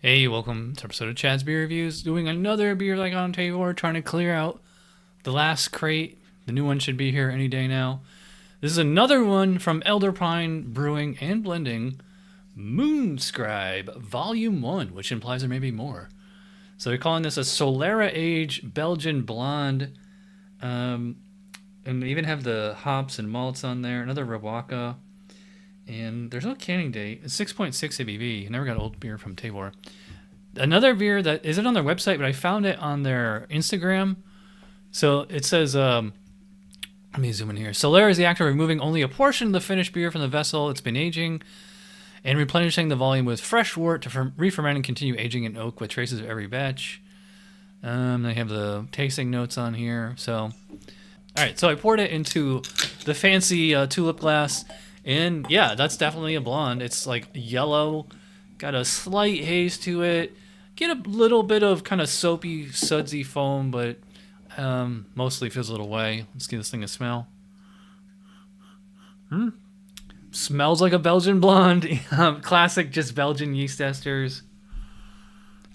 Hey, welcome to episode of Chad's Beer Reviews. Doing another beer like on table, trying to clear out the last crate. The new one should be here any day now. This is another one from Elder Pine Brewing and Blending, MoonScribe Volume 1, which implies there may be more. So they're calling this a Solera-aged Belgian Blonde. And they even have the hops and malts on there. Another Riwaka. And there's no canning date. It's 6.6 ABV. I never got old beer from Tabor. Another beer that isn't on their website, but I found it on their Instagram. So it says, let me zoom in here. Solera is the act of removing only a portion of the finished beer from the vessel it's been aging and replenishing the volume with fresh wort to re-ferment and continue aging in oak with traces of every batch. They have the tasting notes on here. So, all right. So I poured it into the fancy tulip glass. And yeah, that's definitely a blonde. It's like yellow, got a slight haze to it. Get a little bit of kind of soapy, sudsy foam, but mostly fizzled away. Let's give this thing a smell. Smells like a Belgian blonde. Classic, just Belgian yeast esters.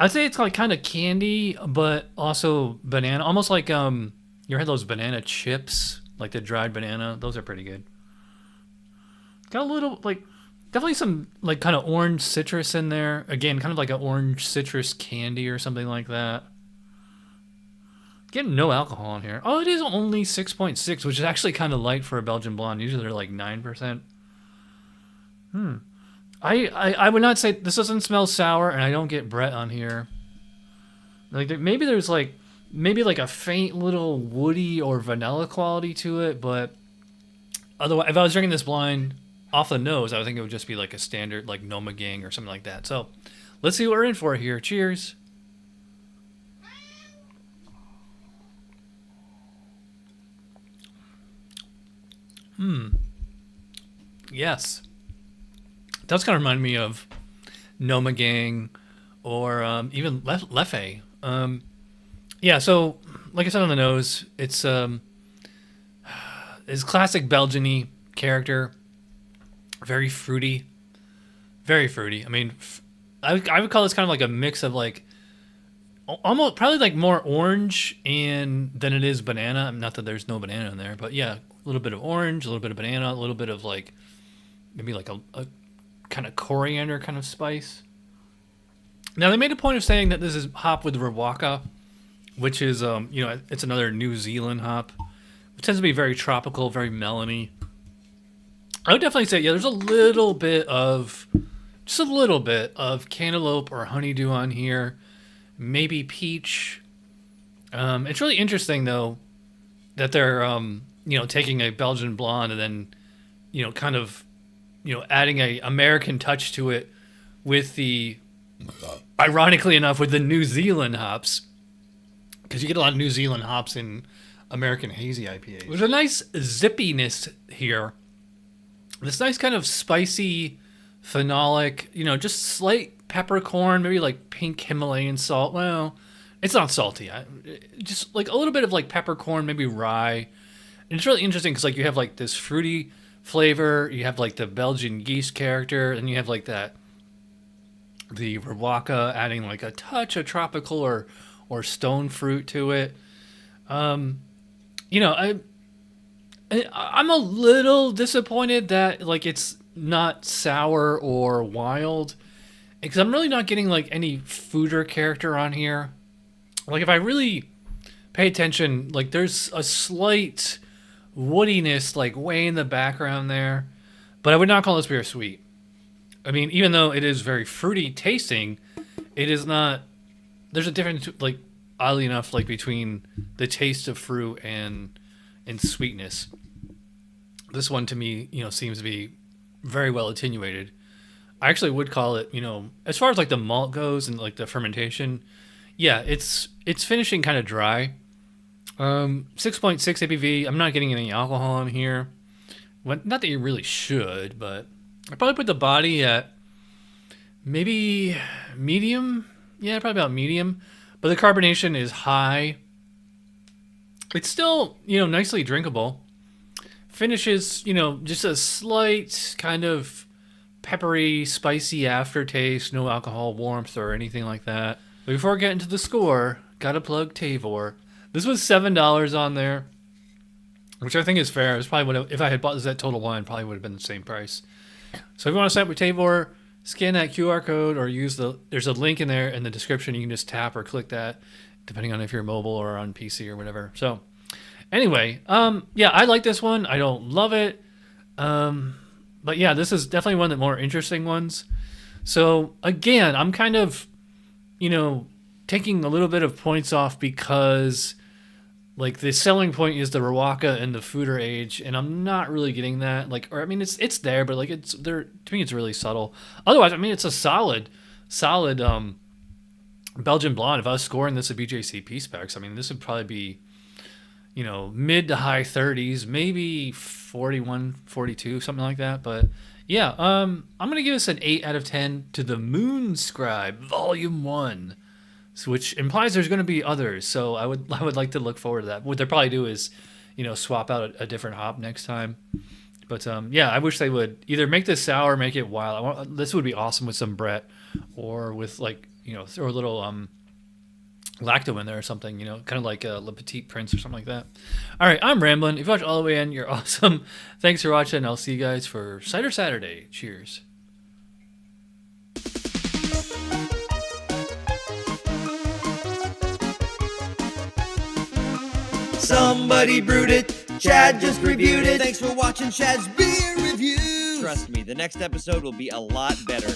I'd say it's like kind of candy, but also banana. Almost like you ever had those banana chips, like the dried banana. Those are pretty good. Got a little, like, definitely some, like, kind of orange citrus in there. Again, kind of like an orange citrus candy or something like that. Getting no alcohol in here. Oh, it is only 6.6, which is actually kind of light for a Belgian blonde. Usually they're like 9%. I would not say, this doesn't smell sour, and I don't get Brett on here. Like, maybe there's, like, maybe like a faint little woody or vanilla quality to it, but otherwise, if I was drinking this blind off the nose, I would think it would just be like a standard like 𝓑𝓻𝓮𝓻𝓲 or something like that. So let's see what we're in for here. Cheers. Yes. It does kind of remind me of 𝓑𝓮𝓮𝓮 or even 𝓑𝓑𝓻𝓮𝓲. Yeah, so like I said on the nose, it's classic Belgian-y character. Very fruity. Very fruity. I mean, I would call this kind of like a mix of like almost probably like more orange and than it is banana. Not that there's no banana in there, but yeah, a little bit of orange, a little bit of banana, a little bit of like maybe like a kind of coriander kind of spice. Now they made a point of saying that this is hop with Riwaka, which is it's another New Zealand hop. It tends to be very tropical, very melony. I would definitely say, yeah, there's just a little bit of cantaloupe or honeydew on here. Maybe peach. It's really interesting, though, that they're, taking a Belgian blonde and then, kind of, adding a American touch to it with the, ironically enough, with the New Zealand hops. Because you get a lot of New Zealand hops in American hazy IPAs. There's a nice zippiness here. This nice kind of spicy, phenolic, just slight peppercorn, maybe like pink Himalayan salt. Well, it's not salty. Just like a little bit of like peppercorn, maybe rye. And it's really interesting because like you have like this fruity flavor, you have like the Belgian yeast character, and you have like the Riwaka adding like a touch of tropical or stone fruit to it. I'm a little disappointed that like it's not sour or wild because I'm really not getting like any foeder character on here. Like if I really pay attention, like there's a slight woodiness like way in the background there, but I would not call this beer sweet. I mean, even though it is very fruity tasting, it is not. There's a difference, like oddly enough, like between the taste of fruit and sweetness. This one to me, seems to be very well attenuated. I actually would call it, as far as like the malt goes and like the fermentation, yeah, it's finishing kind of dry. 6.6 ABV. I'm not getting any alcohol in here. Well, not that you really should, but I probably put the body at maybe medium. Yeah, probably about medium. But the carbonation is high. It's still, nicely drinkable. Finishes, just a slight kind of peppery, spicy aftertaste, no alcohol warmth or anything like that. But before getting to the score, gotta plug 𝓑𝓻. This was $7 on there, which I think is fair. It's probably if I had bought this at Total Wine, probably would have been the same price. So if you want to sign up with 𝓑𝓻, scan that QR code or there's a link in there in the description. You can just tap or click that, depending on if you're mobile or on PC or whatever. So anyway, yeah, I like this one. I don't love it. But yeah, this is definitely one of the more interesting ones. So again, I'm kind of, taking a little bit of points off because like the selling point is the Riwaka and the foeder age, and I'm not really getting that. It's there, but like it's there to me. It's really subtle. Otherwise, it's a solid Belgian blonde. If I was scoring this at BJCP specs, this would probably be, mid to high 30s, maybe 41, 42, something like that. But yeah, I'm gonna give this an 8 out of 10 to the MoonScribe Volume 1. Which implies there's going to be others, so I would like to look forward to that. What they'll probably do is, swap out a different hop next time. But yeah, I wish they would either make this sour, or make it wild. This would be awesome with some Brett, or with throw a little lacto in there or something. Kind of like Le Petit Prince or something like that. All right, I'm rambling. If you watch all the way in, you're awesome. Thanks for watching. I'll see you guys for Cider Saturday. Cheers. Somebody brewed it, Chad just reviewed it. Thanks for watching Chad's Beer Reviews. Trust me, the next episode will be a lot better.